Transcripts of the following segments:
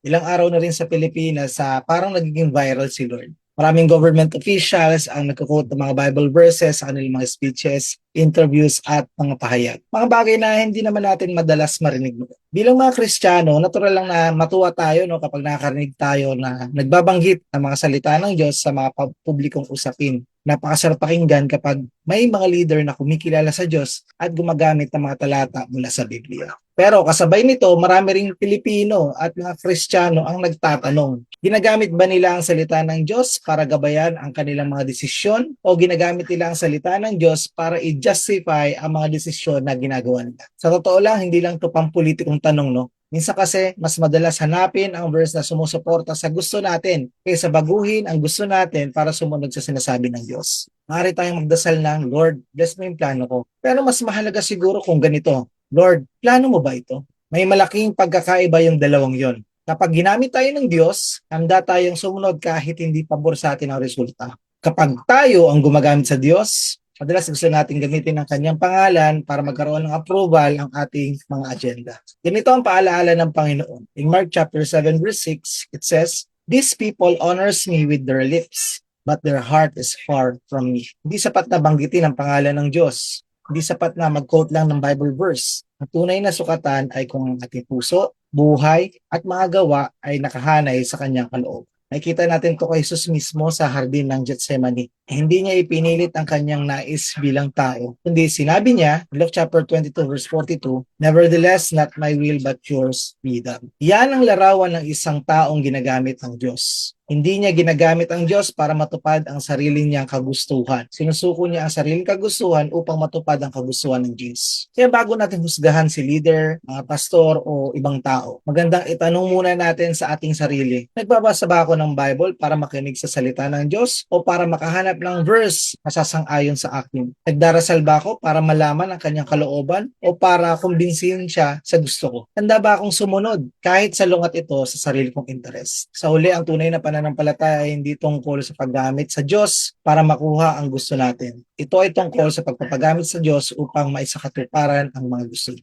Ilang araw na rin sa Pilipinas sa parang nagiging viral si Lord. Maraming government officials ang nagko-quote ng mga Bible verses sa kanilang mga speeches, interviews at mga pahayag. Mga bagay na hindi naman natin madalas marinig. Bilang mga Kristiyano, natural lang na matuwa tayo no, kapag nakakarinig tayo na nagbabanggit ng mga salita ng Diyos sa mga publikong usapin. Napakasarap pakinggan kapag may mga leader na kumikilala sa Diyos at gumagamit ng mga talata mula sa Biblia. Pero kasabay nito, marami ring Pilipino at mga Kristiyano ang nagtatanong, ginagamit ba nila ang salita ng Diyos para gabayan ang kanilang mga desisyon o ginagamit nila ang salita ng Diyos para i-justify ang mga desisyon na ginagawa nila? Sa totoo lang, hindi lang ito pampolitikong tanong, no? Minsan kasi, mas madalas hanapin ang verse na sumusuporta sa gusto natin kaysa baguhin ang gusto natin para sumunod sa sinasabi ng Diyos. Maaari tayong magdasal ng, Lord, bless mo yung plano ko. Pero mas mahalaga siguro kung ganito, Lord, plano mo ba ito? May malaking pagkakaiba yung dalawang yon. Kapag ginamit tayo ng Diyos, handa tayong sumunod kahit hindi pabor sa atin ang resulta. Kapag tayo ang gumagamit sa Diyos, madalas gusto natin gamitin ang kanyang pangalan para magkaroon ng approval ang ating mga agenda. Ganito ang paalaala ng Panginoon. In Mark chapter 7 verse 6, it says, "These people honors me with their lips, but their heart is far from me." Hindi sapat na banggitin ang pangalan ng Diyos. Hindi sapat na mag-quote lang ng Bible verse. Ang tunay na sukatan ay kung ang ating puso, buhay, at mga gawa ay nakahanay sa kanyang kaloob. Nakikita natin ito kay Jesus mismo sa hardin ng Gethsemane. Hindi niya ipinilit ang kanyang nais bilang tao, kundi sinabi niya, Luke chapter 22 verse 42, "Nevertheless, not my will but yours be done." Yan ang larawan ng isang taong ginagamit ng Diyos. Hindi niya ginagamit ang Diyos para matupad ang sarili niyang kagustuhan. Sinusuko niya ang sariling kagustuhan upang matupad ang kagustuhan ng Diyos. Kaya bago natin husgahan si leader, mga pastor o ibang tao, magandang itanong muna natin sa ating sarili. Nagbabasa ba ako ng Bible para makinig sa salita ng Diyos o para makahanap ng verse na sasang-ayon sa akin? Nagdarasal ba ako para malaman ang kanyang kalooban o para kumbinsihin siya sa gusto ko? Handa ba akong sumunod kahit sa lungat ito sa sarili kong interes? Sa huli, ang tunay na pananampalataya ay hindi tungkol sa paggamit sa Diyos para makuha ang gusto natin. Ito ay tungkol sa pagpapagamit sa Diyos upang maisakatuparan ang mga gusto.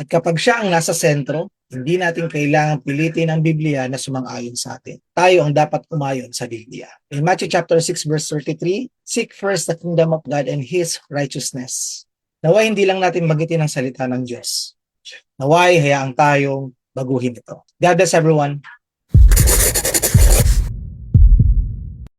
At kapag siya ang nasa sentro, hindi natin kailangang pilitin ang Biblia na sumang-ayon sa atin. Tayo ang dapat umayon sa Biblia. In Matthew chapter 6 verse 33, "Seek first the kingdom of God and His righteousness." Naway hindi lang natin magitin ang salita ng Diyos. Naway hayaan tayong baguhin ito. God bless everyone.